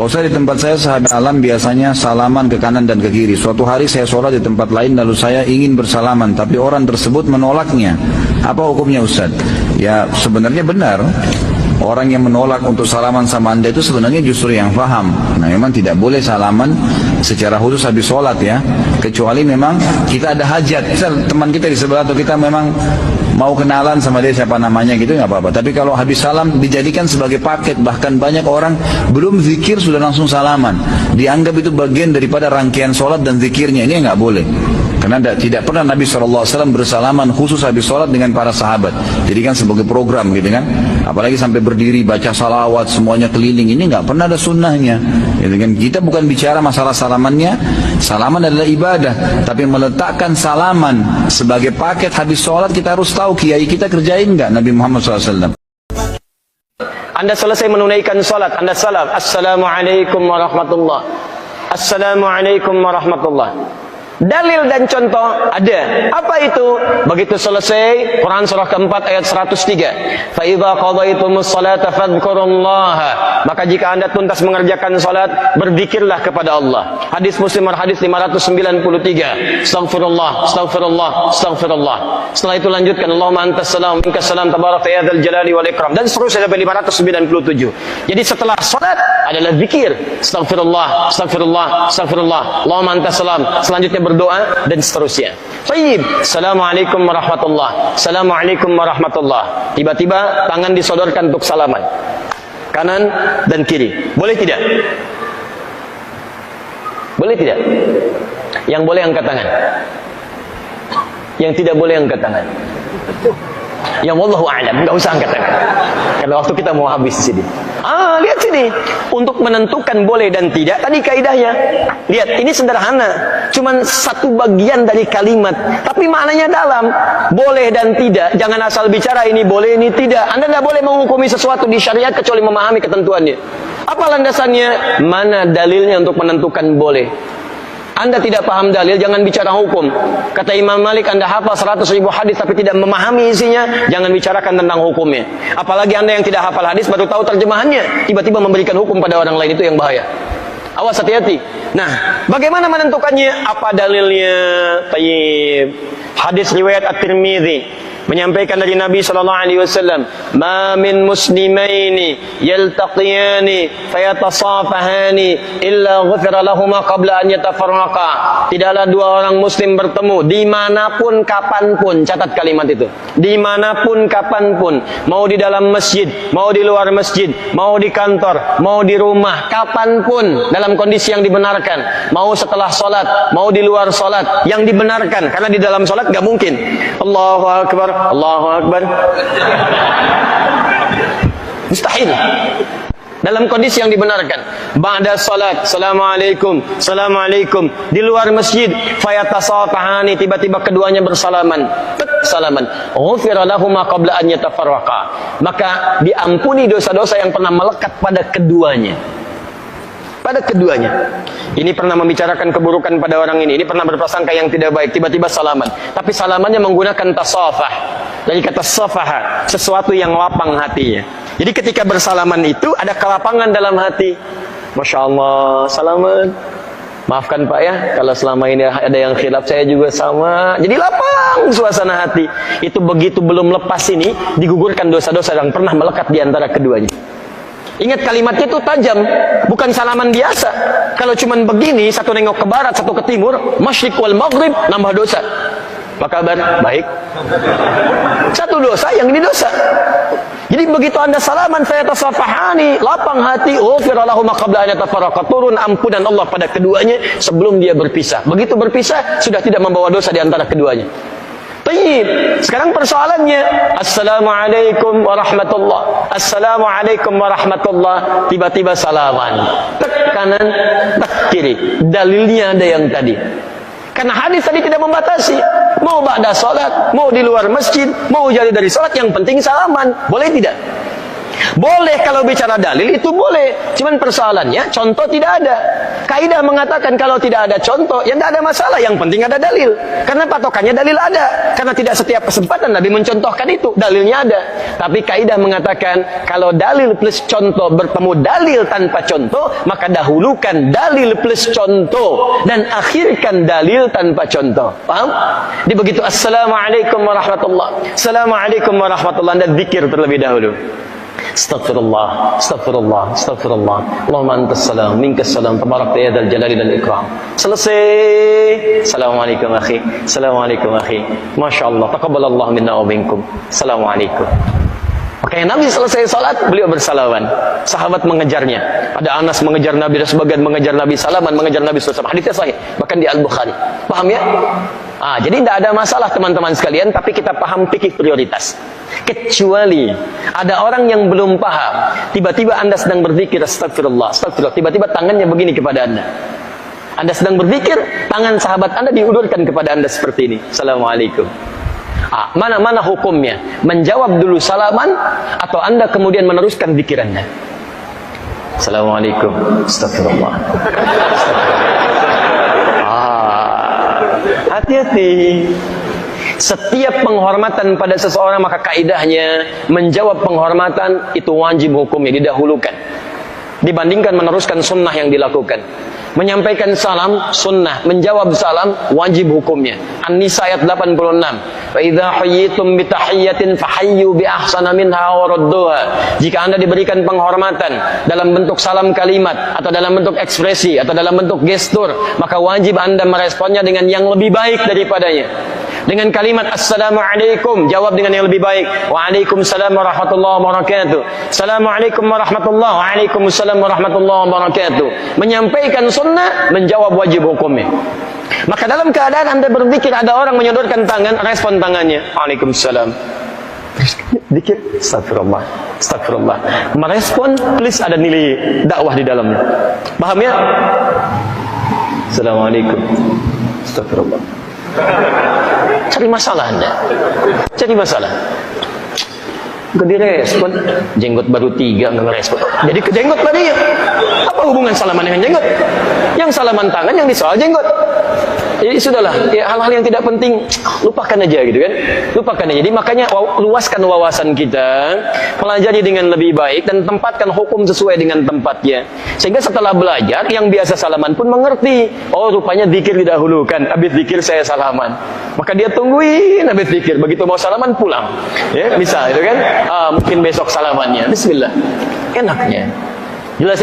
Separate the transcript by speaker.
Speaker 1: Kalau saya di tempat saya sahabat alam biasanya salaman ke kanan dan ke kiri. Suatu hari saya sholat di tempat lain lalu saya ingin bersalaman tapi orang tersebut menolaknya. Apa hukumnya Ustaz? Ya sebenarnya benar. Orang yang menolak untuk salaman sama anda itu sebenarnya justru yang faham. Nah memang tidak boleh salaman secara khusus habis sholat ya. Kecuali memang kita ada hajat. Misal teman kita di sebelah atau kita memang mau kenalan sama dia siapa namanya gitu nggak apa-apa. Tapi kalau habis salam dijadikan sebagai paket. Bahkan banyak orang belum zikir sudah langsung salaman. Dianggap itu bagian daripada rangkaian sholat dan zikirnya. Ini nggak boleh. Karena tidak pernah Nabi SAW bersalaman khusus habis sholat dengan para sahabat. Jadi kan sebagai program gitu kan. Apalagi sampai berdiri baca salawat semuanya keliling. Ini nggak pernah ada sunnahnya. Gitu kan. Kita bukan bicara masalah salamannya. Salaman adalah ibadah. Tapi meletakkan salaman sebagai paket habis sholat kita harus tahu kiai kita kerjain nggak Nabi Muhammad SAW.
Speaker 2: Anda selesai menunaikan sholat, Anda salam, Assalamualaikum warahmatullah. Assalamualaikum warahmatullah. Dalil dan contoh ada. Apa itu? Begitu selesai Quran surah keempat ayat 103. Fa idza qadaytumus salata fadhkurullaha. Maka jika Anda tuntas mengerjakan salat, berzikirlah kepada Allah. Hadis Muslim hadis 593. Astaghfirullah, astaghfirullah, astaghfirullah. Setelah itu lanjutkan Allahumma antas salam minkas salam tabaraka ya dzal jalali wal ikram dan seterusnya sampai 597. Jadi setelah salat adalah zikir. Astaghfirullah, astaghfirullah, astaghfirullah. Allahumma antas salam. Selanjutnya berdoa dan seterusnya. Baik. Assalamualaikum warahmatullah. Assalamualaikum warahmatullah. Tiba-tiba tangan disodorkan untuk salaman. Kanan dan kiri. Boleh tidak? Boleh tidak? Yang boleh angkat tangan. Yang tidak boleh angkat tangan. Yang wallahu a'lam, enggak usah angkat tangan. Karena waktu kita mau habis di sini. Lihat sini. Untuk menentukan boleh dan tidak, tadi kaidahnya. Lihat, ini sederhana. Cuman satu bagian dari kalimat, tapi maknanya dalam. Boleh dan tidak. Jangan asal bicara ini boleh, ini tidak. Anda tidak boleh menghukumi sesuatu di syariat kecuali memahami ketentuannya. Apa landasannya? Mana dalilnya untuk menentukan boleh? Anda tidak paham dalil, jangan bicara hukum. Kata Imam Malik, Anda hafal 100.000 hadis tapi tidak memahami isinya, jangan bicarakan tentang hukumnya. Apalagi Anda yang tidak hafal hadis baru tahu terjemahannya, tiba-tiba memberikan hukum pada orang lain, itu yang bahaya. Awas, hati-hati. Nah, bagaimana menentukannya? Apa dalilnya? Tayyib. Hadis riwayat At-Tirmidzi menyampaikan dari Nabi SAW, "Ma min muslimaini yaltaqiyani fayatasafahani illa ghufira lahuma qabla an yatafarraqa." Tidaklah dua orang muslim bertemu dimanapun kapanpun. Catat kalimat itu. Dimanapun kapanpun. Mau di dalam masjid, mau di luar masjid, mau di kantor, mau di rumah, kapanpun dalam kondisi yang dibenarkan. Mau setelah sholat, mau di luar sholat, yang dibenarkan. Karena di dalam sholat gak mungkin Allahu Akbar, Allahu Akbar. Mustahil. Dalam kondisi yang dibenarkan. Ba'da salat, Assalamualaikum, Assalamualaikum. Di luar masjid, fayatasafahani, tiba-tiba keduanya bersalaman. Salaman. Ghufira lahuma qabla an yatafarraqa. Maka diampuni dosa-dosa yang pernah melekat pada keduanya. Pada keduanya. Ini pernah membicarakan keburukan pada orang ini pernah berprasangka yang tidak baik, tiba-tiba salaman. Tapi salamannya menggunakan tasafah. Dari kata safaha, sesuatu yang lapang hatinya. Jadi ketika bersalaman itu ada kelapangan dalam hati. Masya Allah, salaman. Maafkan Pak ya, kalau selama ini ada yang khilaf, saya juga sama. Jadi lapang suasana hati. Itu begitu belum lepas ini, digugurkan dosa-dosa yang pernah melekat di antara keduanya. Ingat kalimatnya itu tajam, bukan salaman biasa. Kalau cuman begini, satu nengok ke barat, satu ke timur, masyriq wal maghrib, nambah dosa. Apa kabar? Baik. Satu dosa, yang ini dosa. Jadi begitu Anda salaman, saya tasafahani, lapang hati, ghufira lahuma qabla an yatafarraqa, turun ampunan Allah pada keduanya sebelum dia berpisah. Begitu berpisah, sudah tidak membawa dosa di antara keduanya. Tayyib. Sekarang persoalannya, Assalamualaikum warahmatullah. Assalamualaikum warahmatullah. Tiba-tiba salaman. Tek kanan, tek kiri. Dalilnya ada yang tadi. Karena hadis tadi tidak membatasi. Mau ba'da salat, mau di luar masjid, mau jadi dari salat, yang penting salaman. Boleh tidak? Boleh kalau bicara dalil itu boleh. Cuman persoalannya contoh tidak ada. Kaidah mengatakan kalau tidak ada contoh, ya tidak ada masalah. Yang penting ada dalil. Karena patokannya dalil ada. Karena tidak setiap kesempatan Nabi mencontohkan itu. Dalilnya ada. Tapi kaidah mengatakan kalau dalil plus contoh bertemu dalil tanpa contoh, maka dahulukan dalil plus contoh dan akhirkan dalil tanpa contoh. Paham? Di begitu assalamualaikum warahmatullahi. Assalamualaikum warahmatullahi. Anda zikir terlebih dahulu. Astaghfirullah, astaghfirullah, astaghfirullah. Allahumma antas salam, minkas salam, tabarakta ya dzal jalali wal ikram. Selesai. Assalamualaikum akhi. Assalamualaikum akhi. Masya-Allah, taqabbalallahu minna wa minkum. Assalamualaikum. Makanya Nabi selesai salat, beliau bersalaman. Sahabat mengejarnya. Ada Anas mengejar Nabi, dan sebagian mengejar Nabi, salaman mengejar Nabi SAW. Hadisnya sahih, bahkan di Al-Bukhari. Paham ya? Jadi tidak ada masalah teman-teman sekalian, tapi kita paham fikih prioritas. Kecuali ada orang yang belum paham, tiba-tiba Anda sedang berzikir astagfirullah, astagfirullah, tiba-tiba tangannya begini kepada Anda. Anda sedang berzikir, tangan sahabat Anda diulurkan kepada Anda seperti ini. Assalamualaikum. Mana hukumnya? Menjawab dulu salaman atau Anda kemudian meneruskan zikir Anda? Assalamualaikum. Astagfirullah. Hati-hati. Setiap penghormatan pada seseorang maka kaidahnya menjawab penghormatan itu wajib hukumnya didahulukan dibandingkan meneruskan sunnah yang dilakukan. Menyampaikan salam sunnah, menjawab salam wajib hukumnya. An-Nisa ayat 86. Fa idza hayyitum bi tahiyyatin fahayyu bi ahsana minha wa rudduha. Jika Anda diberikan penghormatan dalam bentuk salam kalimat atau dalam bentuk ekspresi atau dalam bentuk gestur, maka wajib Anda meresponnya dengan yang lebih baik daripadanya. Dengan kalimat assalamualaikum, jawab dengan yang lebih baik. Waalaikumsalam warahmatullahi wabarakatuh. Assalamualaikum warahmatullahi wabarakatuh. Waalaikumsalam warahmatullahi wabarakatuh. Menyampaikan sunnah, menjawab wajib hukumnya. Maka dalam keadaan Anda berzikir ada orang menyodorkan tangan, respon tangannya. Waalaikumsalam. Zikir, astagfirullah, astagfirullah. Merespon, please ada nilai dakwah di dalamnya. Paham ya? Assalamualaikum. Astagfirullah. Cari masalah Anda. Cari masalah. Gak direspon. Jenggot baru 3 gak ngerespon. Jadi ke jenggot tadi ya. Apa hubungan salaman dengan jenggot? Yang salaman tangan, yang disoal jenggot. Jadi sudahlah, ya, hal-hal yang tidak penting lupakan aja gitu kan. Lupakan aja. Jadi makanya luaskan wawasan kita, pelajari dengan lebih baik dan tempatkan hukum sesuai dengan tempatnya. Sehingga setelah belajar yang biasa salaman pun mengerti. Oh, rupanya zikir didahulukan. Habis zikir saya salaman. Maka dia tungguin habis zikir. Begitu mau salaman pulang. Ya, bisa gitu kan? Mungkin besok salamannya. Bismillah. Enaknya.